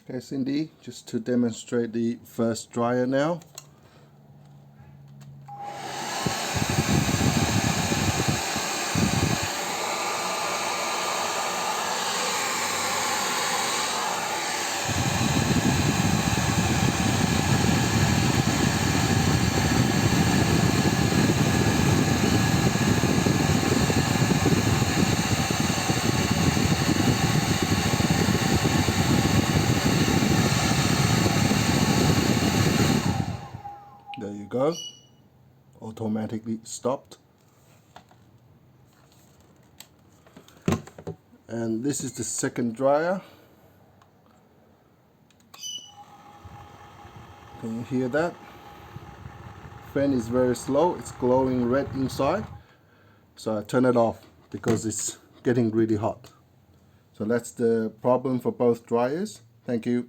Okay, Cindy, just to demonstrate the first dryer now. There you go, automatically stopped. And this is the second dryer. Can you hear that? Fan is very slow, it's glowing red inside. So I turn it off because it's getting really hot. So that's the problem for both dryers. Thank you.